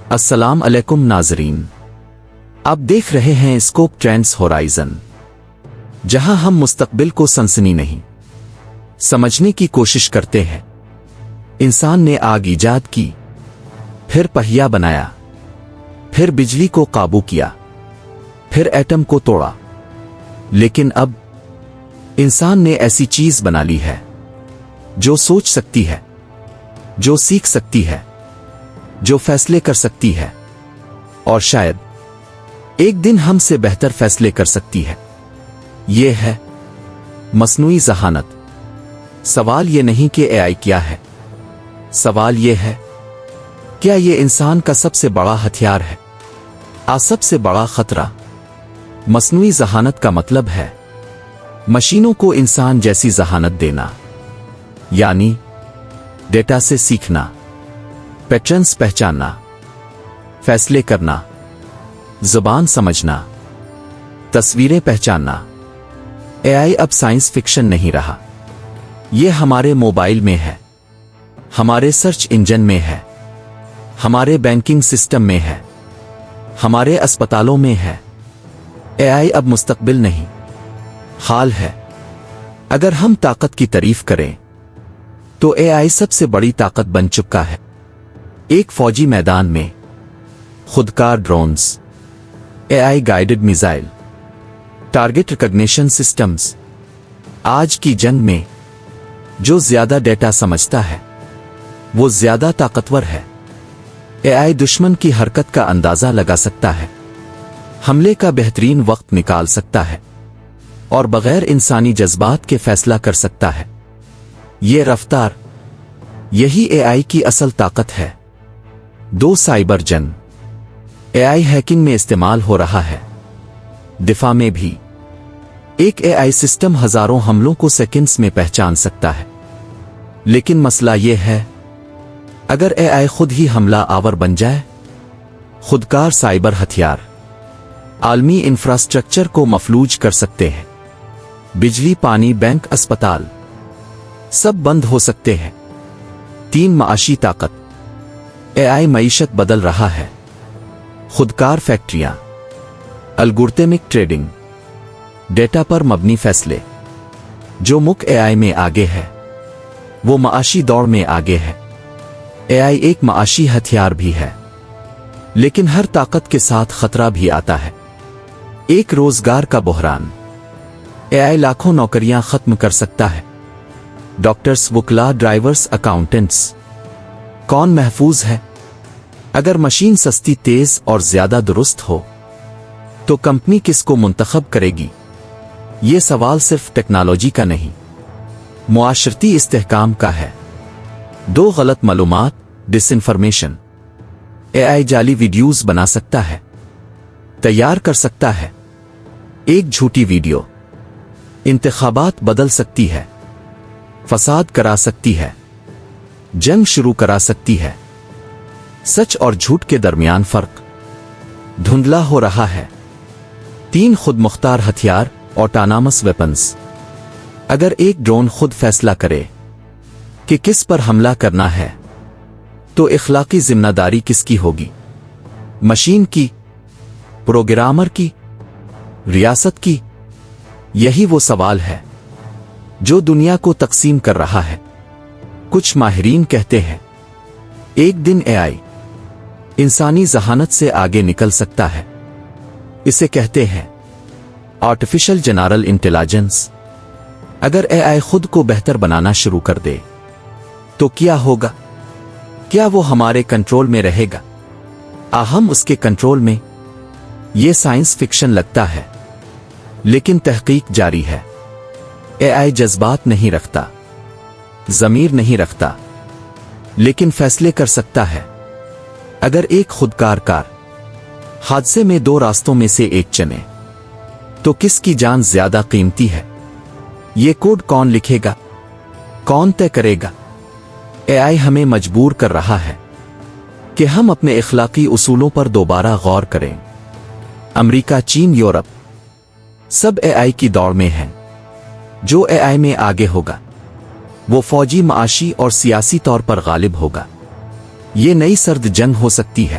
السلام علیکم ناظرین، آپ دیکھ رہے ہیں اسکوپ ٹرینڈز ہورائزن، جہاں ہم مستقبل کو سنسنی نہیں سمجھنے کی کوشش کرتے ہیں۔ انسان نے آگ ایجاد کی، پھر پہیا بنایا، پھر بجلی کو قابو کیا، پھر ایٹم کو توڑا، لیکن اب انسان نے ایسی چیز بنا لی ہے جو سوچ سکتی ہے، جو سیکھ سکتی ہے، جو فیصلے کر سکتی ہے، اور شاید ایک دن ہم سے بہتر فیصلے کر سکتی ہے۔ یہ ہے مصنوعی ذہانت۔ سوال یہ نہیں کہ اے آئی کیا ہے، سوال یہ ہے کیا یہ انسان کا سب سے بڑا ہتھیار ہے، سب سے بڑا خطرہ۔ مصنوعی ذہانت کا مطلب ہے مشینوں کو انسان جیسی ذہانت دینا، یعنی ڈیٹا سے سیکھنا، پیٹرنز پہچاننا، فیصلے کرنا، زبان سمجھنا، تصویریں پہچاننا۔ اے آئی اب سائنس فکشن نہیں رہا، یہ ہمارے موبائل میں ہے، ہمارے سرچ انجن میں ہے، ہمارے بینکنگ سسٹم میں ہے، ہمارے اسپتالوں میں ہے۔ اے آئی اب مستقبل نہیں، حال ہے۔ اگر ہم طاقت کی تعریف کریں تو اے آئی سب سے بڑی طاقت بن چکا ہے۔ ایک فوجی میدان میں خودکار drones, A I guided missile, target recognition systems. آج کی جنگ میں جو زیادہ ڈیٹا سمجھتا ہے وہ زیادہ طاقتور ہے۔ اے آئی دشمن کی حرکت کا اندازہ لگا سکتا ہے، حملے کا بہترین وقت نکال سکتا ہے، اور بغیر انسانی جذبات کے فیصلہ کر سکتا ہے۔ یہ رفتار، یہی اے آئی کی اصل طاقت ہے۔ دو سائبر جنگ، اے آئی ہیکنگ میں استعمال ہو رہا ہے، دفاع میں بھی۔ ایک اے آئی سسٹم ہزاروں حملوں کو سیکنڈز میں پہچان سکتا ہے، لیکن مسئلہ یہ ہے اگر اے آئی خود ہی حملہ آور بن جائے۔ خودکار سائبر ہتھیار عالمی انفراسٹرکچر کو مفلوج کر سکتے ہیں۔ بجلی، پانی، بینک، اسپتال سب بند ہو سکتے ہیں۔ 3 معاشی طاقت، اے آئی معیشت بدل رہا ہے۔ خودکار فیکٹریاں، الگورتھمک ٹریڈنگ، ڈیٹا پر مبنی فیصلے۔ جو ملک اے آئی میں آگے ہے وہ معاشی دوڑ میں آگے ہے۔ اے آئی ایک معاشی ہتھیار بھی ہے، لیکن ہر طاقت کے ساتھ خطرہ بھی آتا ہے۔ ایک روزگار کا بحران، اے آئی لاکھوں نوکریاں ختم کر سکتا ہے۔ ڈاکٹرز، وکلاء، ڈرائیورز، اکاؤنٹنٹس۔ کون محفوظ ہے؟ اگر مشین سستی، تیز اور زیادہ درست ہو تو کمپنی کس کو منتخب کرے گی؟ یہ سوال صرف ٹیکنالوجی کا نہیں، معاشرتی استحکام کا ہے۔ 2 غلط معلومات، ڈس انفارمیشن۔ اے آئی جعلی ویڈیوز بنا سکتا ہے، تیار کر سکتا ہے۔ ایک جھوٹی ویڈیو انتخابات بدل سکتی ہے، فساد کرا سکتی ہے، جنگ شروع کرا سکتی ہے۔ سچ اور جھوٹ کے درمیان فرق دھندلا ہو رہا ہے۔ 3 خود مختار ہتھیار، آٹونامس ویپنز۔ اگر ایک ڈرون خود فیصلہ کرے کہ کس پر حملہ کرنا ہے تو اخلاقی ذمہ داری کس کی ہوگی؟ مشین کی، پروگرامر کی، ریاست کی؟ یہی وہ سوال ہے جو دنیا کو تقسیم کر رہا ہے۔ کچھ ماہرین کہتے ہیں ایک دن اے آئی انسانی ذہانت سے آگے نکل سکتا ہے۔ اسے کہتے ہیں آرٹیفیشل جنرل انٹیلیجنس۔ اگر اے آئی خود کو بہتر بنانا شروع کر دے تو کیا ہوگا؟ کیا وہ ہمارے کنٹرول میں رہے گا؟ ہم اس کے کنٹرول میں؟ یہ سائنس فکشن لگتا ہے، لیکن تحقیق جاری ہے۔ اے آئی جذبات نہیں رکھتا، ضمیر نہیں رکھتا، لیکن فیصلے کر سکتا ہے۔ اگر ایک خودکار کار حادثے میں 2 راستوں میں سے ایک چنے تو کس کی جان زیادہ قیمتی ہے؟ یہ کوڈ کون لکھے گا؟ کون طے کرے گا؟ اے آئی ہمیں مجبور کر رہا ہے کہ ہم اپنے اخلاقی اصولوں پر دوبارہ غور کریں۔ امریکہ، چین، یورپ سب اے آئی کی دوڑ میں ہیں۔ جو اے آئی میں آگے ہوگا وہ فوجی، معاشی اور سیاسی طور پر غالب ہوگا۔ یہ نئی سرد جنگ ہو سکتی ہے۔